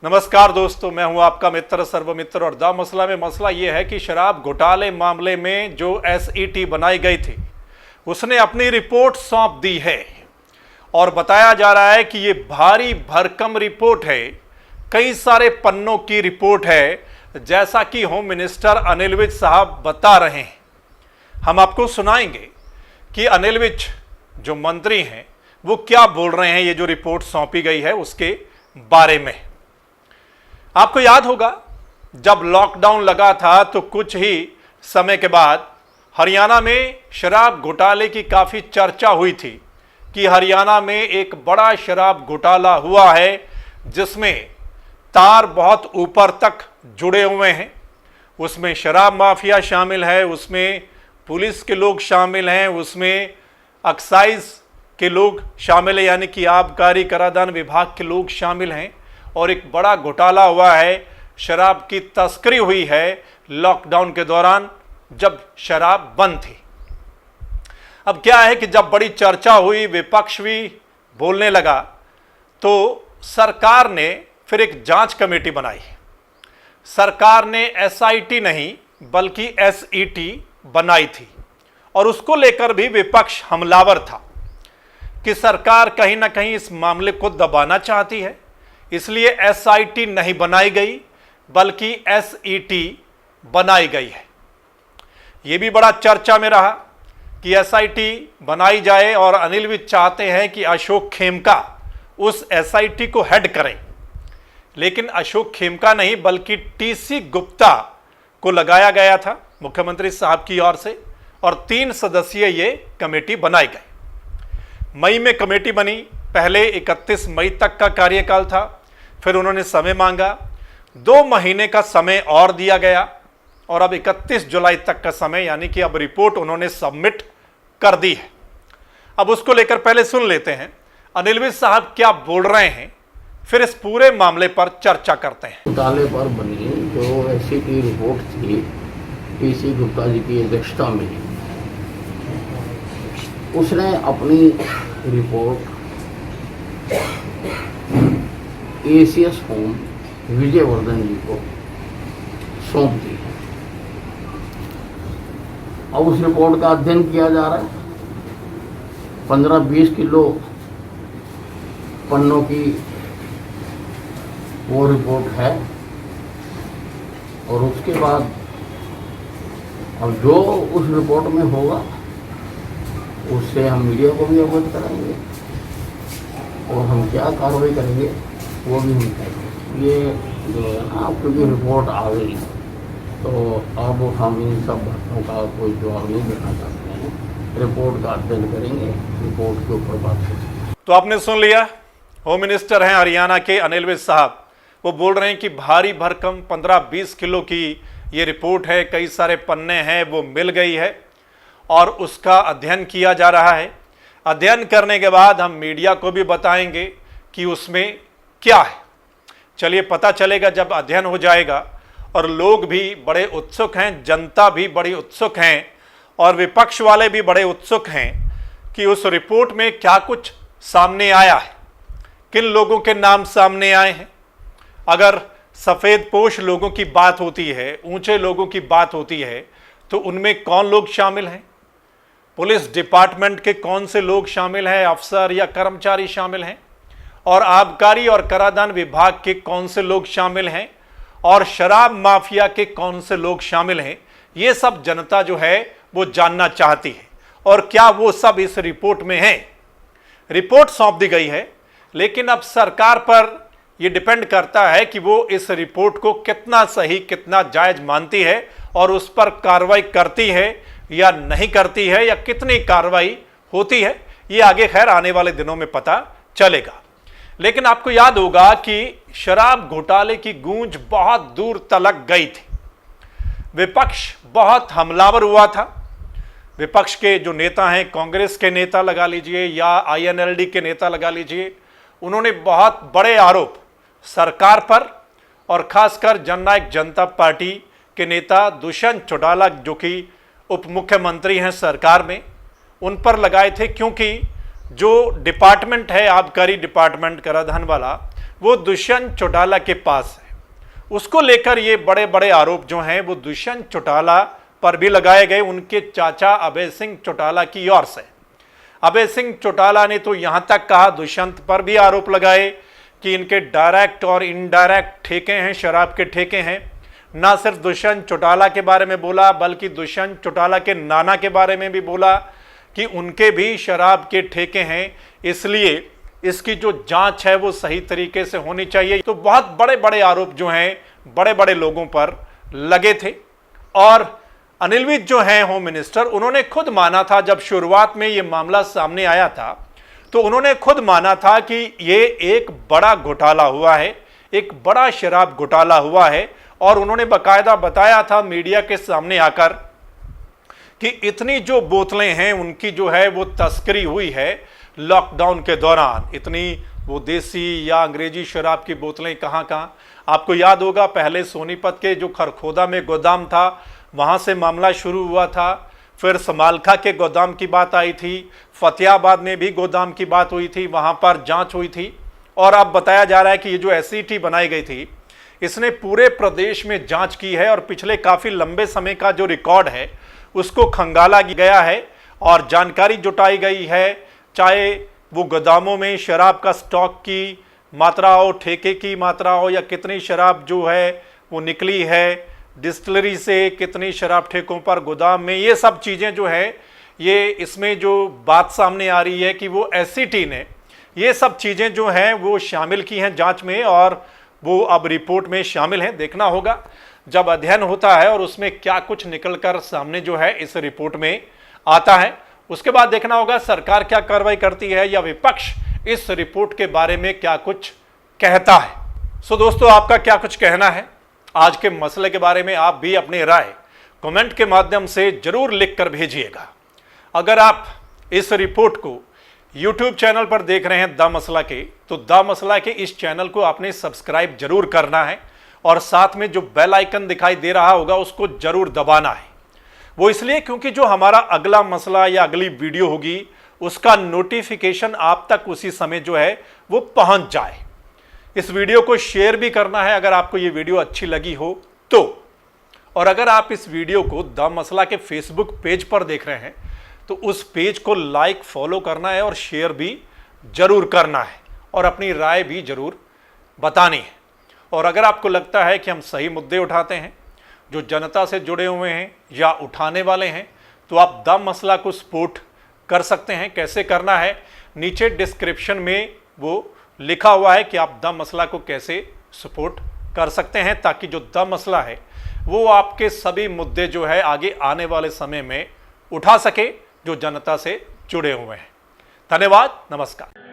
नमस्कार दोस्तों, मैं हूं आपका मित्र सर्वमित्र और द मसला में मसला ये है कि शराब घोटाले मामले में जो एसईटी बनाई गई थी उसने अपनी रिपोर्ट सौंप दी है और बताया जा रहा है कि ये भारी भरकम रिपोर्ट है, कई सारे पन्नों की रिपोर्ट है, जैसा कि होम मिनिस्टर अनिल विज साहब बता रहे हैं। हम आपको सुनाएंगे कि अनिल विज जो मंत्री हैं वो क्या बोल रहे हैं ये जो रिपोर्ट सौंपी गई है उसके बारे में। आपको याद होगा जब लॉकडाउन लगा था तो कुछ ही समय के बाद हरियाणा में शराब घोटाले की काफ़ी चर्चा हुई थी कि हरियाणा में एक बड़ा शराब घोटाला हुआ है जिसमें तार बहुत ऊपर तक जुड़े हुए हैं। उसमें शराब माफिया शामिल है, उसमें पुलिस के लोग शामिल हैं, उसमें एक्साइज के लोग शामिल हैं, यानी कि आबकारी कराधान विभाग के लोग शामिल हैं और एक बड़ा घोटाला हुआ है। शराब की तस्करी हुई है लॉकडाउन के दौरान जब शराब बंद थी। अब क्या है कि जब बड़ी चर्चा हुई, विपक्ष भी बोलने लगा, तो सरकार ने फिर एक जांच कमेटी बनाई। सरकार ने एसआईटी नहीं बल्कि एसईटी बनाई थी और उसको लेकर भी विपक्ष हमलावर था कि सरकार कहीं ना कहीं इस मामले को दबाना चाहती है, इसलिए एसआईटी नहीं बनाई गई बल्कि एसईटी बनाई गई है। यह भी बड़ा चर्चा में रहा कि एसआईटी बनाई जाए और अनिल विज चाहते हैं कि अशोक खेमका उस एसआईटी को हेड करें, लेकिन अशोक खेमका नहीं बल्कि टीसी गुप्ता को लगाया गया था मुख्यमंत्री साहब की ओर से और 3 सदस्यीय ये कमेटी बनाई गई। मई में कमेटी बनी, पहले 31 मई तक का कार्यकाल था, फिर उन्होंने समय मांगा, 2 महीने का समय और दिया गया और अब 31 जुलाई तक का समय, यानी कि अब रिपोर्ट उन्होंने सबमिट कर दी है। अब उसको लेकर पहले सुन लेते हैं अनिल विज साहब क्या बोल रहे हैं, फिर इस पूरे मामले पर चर्चा करते हैं। घोटाले पर बनी जो एसईटी रिपोर्ट थी टीसी गुप्ता जी की अध्यक्षता में, उसने अपनी रिपोर्ट एसीएस होम विजयवर्धन जी को सौंप दी है। अब उस रिपोर्ट का अध्ययन किया जा रहा है। 15-20 किलो पन्नों की वो रिपोर्ट है और उसके बाद अब जो उस रिपोर्ट में होगा उससे हम मीडिया को भी अवगत कराएंगे और हम क्या कार्रवाई करेंगे वो भी हम करेंगे। ये जो है ना, अब क्योंकि रिपोर्ट आ गई तो अब हम इन सब बातों का कोई जवाब नहीं देना चाहते हैं। रिपोर्ट का अध्ययन करेंगे, रिपोर्ट के ऊपर बात करेंगे। तो आपने सुन लिया, होम मिनिस्टर हैं हरियाणा के अनिल विज साहब, वो बोल रहे हैं कि भारी भरकम 15-20 किलो की ये रिपोर्ट है, कई सारे पन्ने हैं, वो मिल गई है और उसका अध्ययन किया जा रहा है। अध्ययन करने के बाद हम मीडिया को भी बताएंगे कि उसमें क्या है। चलिए पता चलेगा जब अध्ययन हो जाएगा। और लोग भी बड़े उत्सुक हैं, जनता भी बड़ी उत्सुक हैं और विपक्ष वाले भी बड़े उत्सुक हैं कि उस रिपोर्ट में क्या कुछ सामने आया है, किन लोगों के नाम सामने आए हैं। अगर सफ़ेद पोश लोगों की बात होती है, ऊंचे लोगों की बात होती है, तो उनमें कौन लोग शामिल हैं, पुलिस डिपार्टमेंट के कौन से लोग शामिल हैं, अफसर या कर्मचारी शामिल हैं, और आबकारी और कराधान विभाग के कौन से लोग शामिल हैं, और शराब माफिया के कौन से लोग शामिल हैं, ये सब जनता जो है वो जानना चाहती है। और क्या वो सब इस रिपोर्ट में है। रिपोर्ट सौंप दी गई है, लेकिन अब सरकार पर ये डिपेंड करता है कि वो इस रिपोर्ट को कितना सही, कितना जायज मानती है और उस पर कार्रवाई करती है या नहीं करती है, या कितनी कार्रवाई होती है, ये आगे खैर आने वाले दिनों में पता चलेगा। लेकिन आपको याद होगा कि शराब घोटाले की गूंज बहुत दूर तलक गई थी। विपक्ष बहुत हमलावर हुआ था। विपक्ष के जो नेता हैं, कांग्रेस के नेता लगा लीजिए या आईएनएलडी के नेता लगा लीजिए, उन्होंने बहुत बड़े आरोप सरकार पर और खासकर जननायक जनता पार्टी के नेता दुष्यंत चौटाला जो कि उप मुख्यमंत्री हैं सरकार में, उन पर लगाए थे। क्योंकि जो डिपार्टमेंट है आबकारी डिपार्टमेंट कराधान वाला, वो दुष्यंत चौटाला के पास है। उसको लेकर ये बड़े बड़े आरोप जो हैं वो दुष्यंत चौटाला पर भी लगाए गए, उनके चाचा अभय सिंह चौटाला की ओर से। अभय सिंह चौटाला ने तो यहां तक कहा, दुष्यंत पर भी आरोप लगाए कि इनके डायरेक्ट और इनडायरेक्ट ठेके हैं, शराब के ठेके हैं। ना सिर्फ दुष्यंत चौटाला के बारे में बोला, बल्कि दुष्यंत चौटाला के नाना के बारे में भी बोला कि उनके भी शराब के ठेके हैं, इसलिए इसकी जो जांच है वो सही तरीके से होनी चाहिए। तो बहुत बड़े बड़े आरोप जो हैं बड़े बड़े लोगों पर लगे थे। और अनिल विज जो हैं होम मिनिस्टर, उन्होंने खुद माना था, जब शुरुआत में ये मामला सामने आया था तो उन्होंने खुद माना था कि ये एक बड़ा घोटाला हुआ है, एक बड़ा शराब घोटाला हुआ है। और उन्होंने बाकायदा बताया था मीडिया के सामने आकर कि इतनी जो बोतलें हैं उनकी जो है वो तस्करी हुई है लॉकडाउन के दौरान। इतनी वो देसी या अंग्रेजी शराब की बोतलें कहाँ कहाँ। आपको याद होगा पहले सोनीपत के जो खरखोदा में गोदाम था वहाँ से मामला शुरू हुआ था, फिर समालखा के गोदाम की बात आई थी, फतेहाबाद में भी गोदाम की बात हुई थी, वहाँ पर जांच हुई थी। और अब बताया जा रहा है कि ये जो एसईटी बनाई गई थी इसने पूरे प्रदेश में जांच की है और पिछले काफ़ी लंबे समय का जो रिकॉर्ड है उसको खंगाला गया है और जानकारी जुटाई गई है, चाहे वो गोदामों में शराब का स्टॉक की मात्रा हो, ठेके की मात्रा हो, या कितनी शराब जो है वो निकली है डिस्टिलरी से, कितनी शराब ठेकों पर गोदाम में, ये सब चीज़ें जो है ये इसमें जो बात सामने आ रही है कि वो एसईटी ने ये सब चीज़ें जो हैं वो शामिल की हैं जांच में और वो अब रिपोर्ट में शामिल हैं। देखना होगा जब अध्ययन होता है और उसमें क्या कुछ निकलकर सामने जो है इस रिपोर्ट में आता है, उसके बाद देखना होगा सरकार क्या कार्रवाई करती है या विपक्ष इस रिपोर्ट के बारे में क्या कुछ कहता है। सो दोस्तों, आपका क्या कुछ कहना है आज के मसले के बारे में? आप भी अपनी राय कमेंट के माध्यम से जरूर लिख कर भेजिएगा। अगर आप इस रिपोर्ट को YouTube चैनल पर देख रहे हैं द मसला के, तो द मसला के इस चैनल को आपने सब्सक्राइब जरूर करना है और साथ में जो बेल आइकन दिखाई दे रहा होगा उसको जरूर दबाना है। वो इसलिए क्योंकि जो हमारा अगला मसला या अगली वीडियो होगी उसका नोटिफिकेशन आप तक उसी समय जो है वो पहुंच जाए। इस वीडियो को शेयर भी करना है अगर आपको ये वीडियो अच्छी लगी हो तो। और अगर आप इस वीडियो को द मसला के फेसबुक पेज पर देख रहे हैं तो उस पेज को लाइक फॉलो करना है और शेयर भी जरूर करना है और अपनी राय भी जरूर बतानी है। और अगर आपको लगता है कि हम सही मुद्दे उठाते हैं जो जनता से जुड़े हुए हैं या उठाने वाले हैं, तो आप द मसला को सपोर्ट कर सकते हैं। कैसे करना है, नीचे डिस्क्रिप्शन में वो लिखा हुआ है कि आप द मसला को कैसे सपोर्ट कर सकते हैं, ताकि जो द मसला है वो आपके सभी मुद्दे जो है आगे आने वाले समय में उठा सके जो जनता से जुड़े हुए हैं। धन्यवाद, नमस्कार।